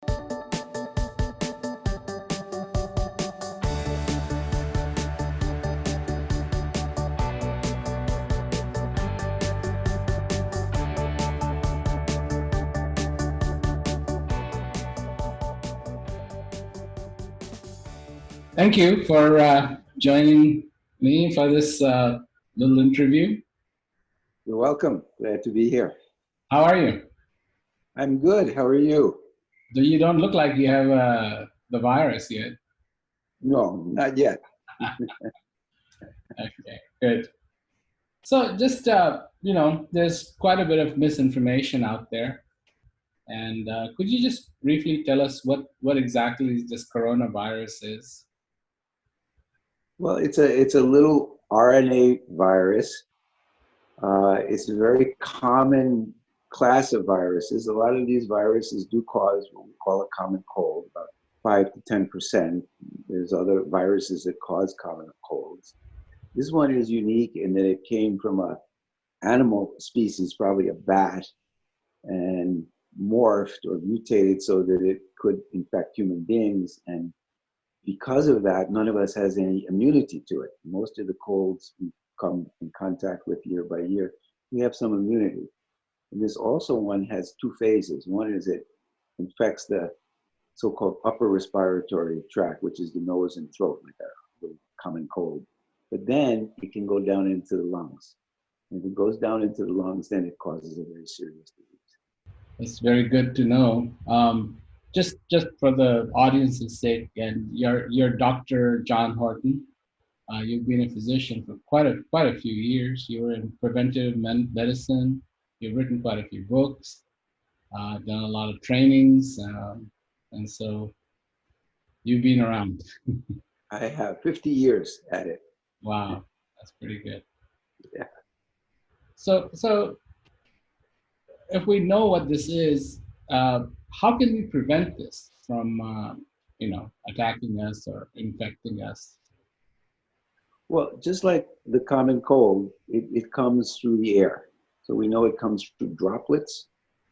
Thank you for joining me for this little interview. You're welcome. Glad to be here. How are you? I'm good. How are you? You don't look like you have the virus yet. No, not yet. Okay, good. So just, there's quite a bit of misinformation out there. And could you just briefly tell us what exactly this coronavirus is? Well, it's a little RNA virus. It's a very common class of viruses. A lot of these viruses do cause what we call a common cold, about 5 to 10%. There's other viruses that cause common colds. This one is unique in that it came from a animal species, probably a bat, and morphed or mutated so that it could infect human beings. And because of that, none of us has any immunity to it. Most of the colds we come in contact with year by year, we have some immunity. And this also one has two phases. One is it infects the so-called upper respiratory tract, which is the nose and throat, like a common cold. But then it can go down into the lungs. And if it goes down into the lungs, then it causes a very serious disease. It's very good to know. Just for the audience's sake, and you're Dr. John Horton. You've been a physician for quite a few years. You were in preventive medicine. You've written quite a few books, done a lot of trainings, and so you've been around. I have 50 years at it. Wow, that's pretty good. Yeah. So if we know what this is, how can we prevent this from, attacking us or infecting us? Well, just like the common cold, it comes through the air. So we know it comes through droplets,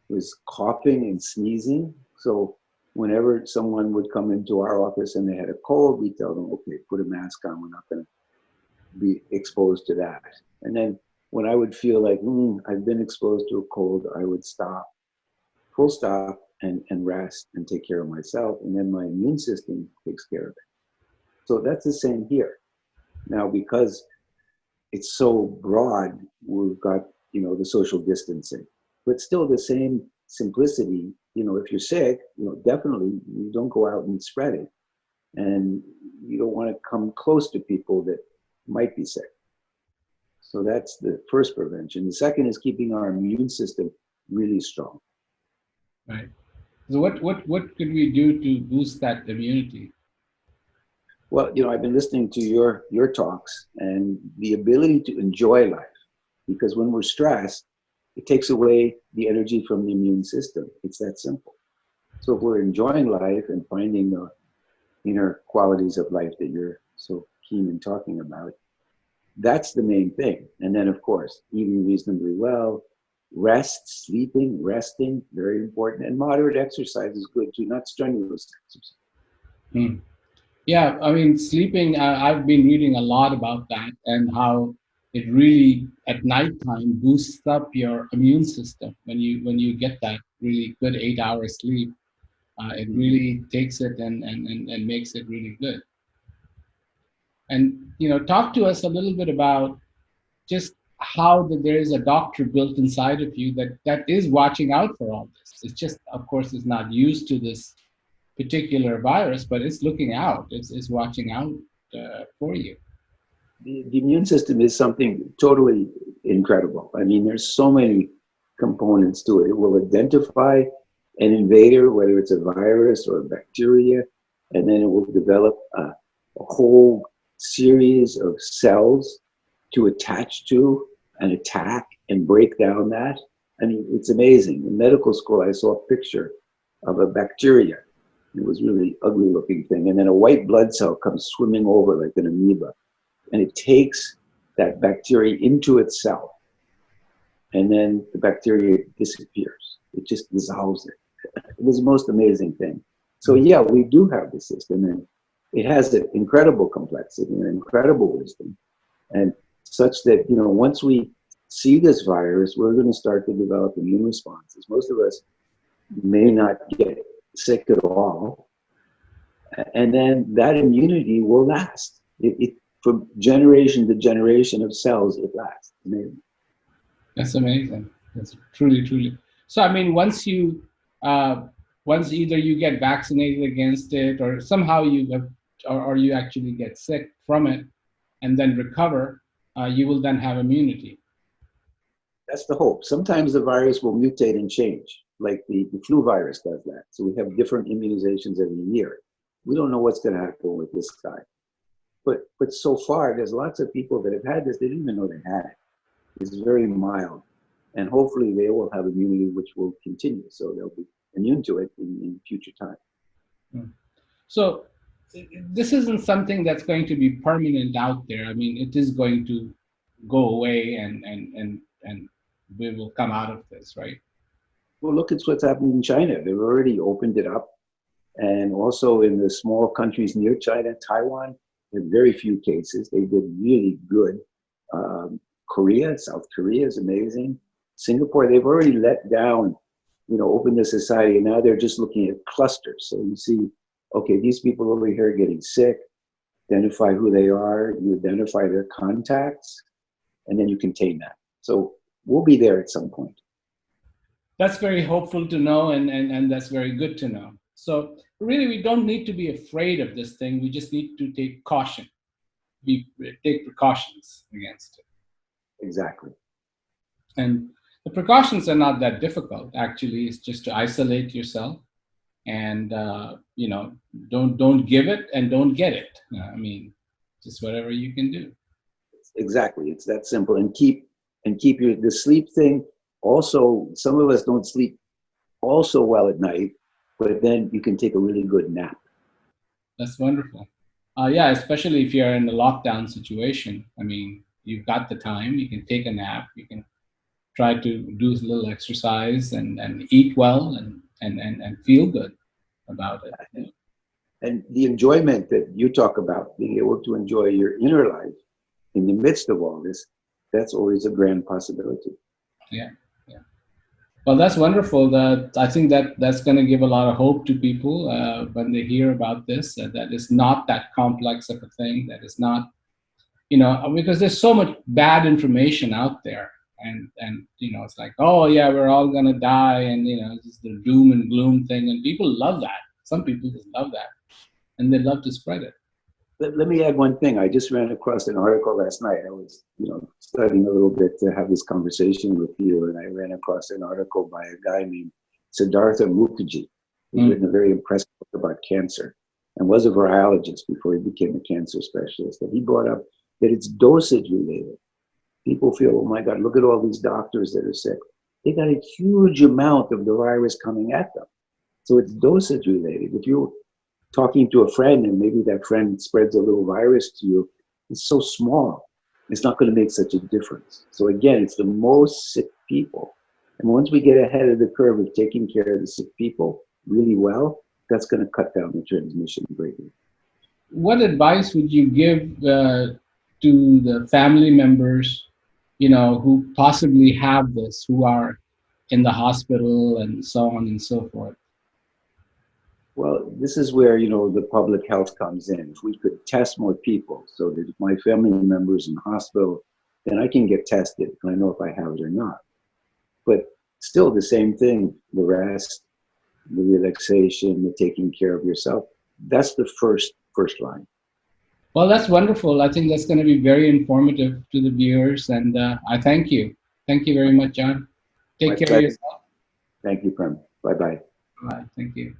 with coughing and sneezing. So whenever someone would come into our office and they had a cold, we tell them, okay, put a mask on. We're not going to be exposed to that. And then when I would feel like, I've been exposed to a cold, I would stop, full stop, and rest and take care of myself. And then my immune system takes care of it. So that's the same here. Now, because it's so broad, we've got, the social distancing, but still the same simplicity. If you're sick, definitely you don't go out and spread it. And you don't want to come close to people that might be sick. So that's the first prevention. The second is keeping our immune system really strong. Right. So what could we do to boost that immunity? Well, I've been listening to your talks, and the ability to enjoy life, because when we're stressed, it takes away the energy from the immune system. It's that simple. So if we're enjoying life and finding the inner qualities of life that you're so keen in talking about, that's the main thing. And then, of course, eating reasonably well, rest, sleeping, resting, very important. And moderate exercise is good too, not strenuous exercise. Yeah, I mean, sleeping, I've been reading a lot about that and how it really, at nighttime, boosts up your immune system. When you get that really good 8 hour sleep, it really takes it and makes it really good. And, talk to us a little bit about just how there is a doctor built inside of you that is watching out for all this. It's just, of course, it's not used to this particular virus, but it's looking out. It's watching out for you. The immune system is something totally incredible. I mean, there's so many components to it. It will identify an invader, whether it's a virus or a bacteria, and then it will develop a whole series of cells to attach to and attack and break down that. I mean, it's amazing. In medical school, I saw a picture of a bacteria. It was really ugly looking thing. And then a white blood cell comes swimming over like an amoeba. And it takes that bacteria into itself. And then the bacteria disappears. It just dissolves it. It was the most amazing thing. So yeah, we do have the system, and it has an incredible complexity and incredible wisdom, and such that, you know, once we see this virus, we're going to start to develop immune responses. Most of us may not get sick at all, and then that immunity will last. From generation to generation of cells, it lasts. Amazing. That's amazing. That's truly, truly. So, I mean, uh, once either you get vaccinated against it, or somehow you have, or you actually get sick from it, and then recover, you will then have immunity. That's the hope. Sometimes the virus will mutate and change, like the flu virus does that. So we have different immunizations every year. We don't know what's going to happen with this guy. But so far, there's lots of people that have had this, they didn't even know they had it. It's very mild. And hopefully they will have immunity, which will continue. So they'll be immune to it in future time. So this isn't something that's going to be permanent out there. I mean, it is going to go away, and we will come out of this, right? Well, look at what's happening in China. They've already opened it up. And also in the small countries near China, Taiwan, there are very few cases. They did really good. Korea, South Korea is amazing. Singapore, they've already let down, you know, opened the society, and now they're just looking at clusters. So you see, okay, these people over here are getting sick, identify who they are, you identify their contacts, and then you contain that. So we'll be there at some point. That's very hopeful to know, and that's very good to know. So really, we don't need to be afraid of this thing. We just need to take caution. Take precautions against it. Exactly. And the precautions are not that difficult. Actually, it's just to isolate yourself, and you know, don't give it and don't get it. I mean, just whatever you can do. Exactly. It's that simple. And keep the sleep thing. Also, some of us don't sleep also well at night, but then you can take a really good nap. That's wonderful. Yeah, especially if you're in a lockdown situation. I mean, you've got the time. You can take a nap. You can try to do a little exercise, and eat well, and feel good about it. Yeah. And the enjoyment that you talk about, being able to enjoy your inner life in the midst of all this, that's always a grand possibility. Yeah. Well, that's wonderful. That I think that's going to give a lot of hope to people when they hear about this. That it's not that complex of a thing. That is not, you know, because there's so much bad information out there, and you know, it's like, oh yeah, we're all going to die, and you know, it's the doom and gloom thing, and people love that. Some people just love that, and they love to spread it. Let me add one thing. I just ran across an article last night. I was, you know, studying a little bit to have this conversation with you, and I ran across an article by a guy named Siddhartha Mukherjee, who's written a very impressive book about cancer and was a virologist before he became a cancer specialist. And he brought up that it's dosage related. People feel, oh my God, look at all these doctors that are sick. They got a huge amount of the virus coming at them. So it's dosage related. If you're talking to a friend and maybe that friend spreads a little virus to you, it's so small. It's not going to make such a difference. So again, it's the most sick people. And once we get ahead of the curve of taking care of the sick people really well, that's going to cut down the transmission greatly. What advice would you give to the family members, you know, who possibly have this, who are in the hospital and so on and so forth? Well, this is where, you know, the public health comes in. If we could test more people so that if my family members in the hospital, then I can get tested and I know if I have it or not. But still the same thing, the rest, the relaxation, the taking care of yourself, that's the first line. Well, that's wonderful. I think that's going to be very informative to the viewers, and I thank you. Thank you very much, John. Take care of yourself. Thank you, Prem. Bye-bye. Bye. Thank you.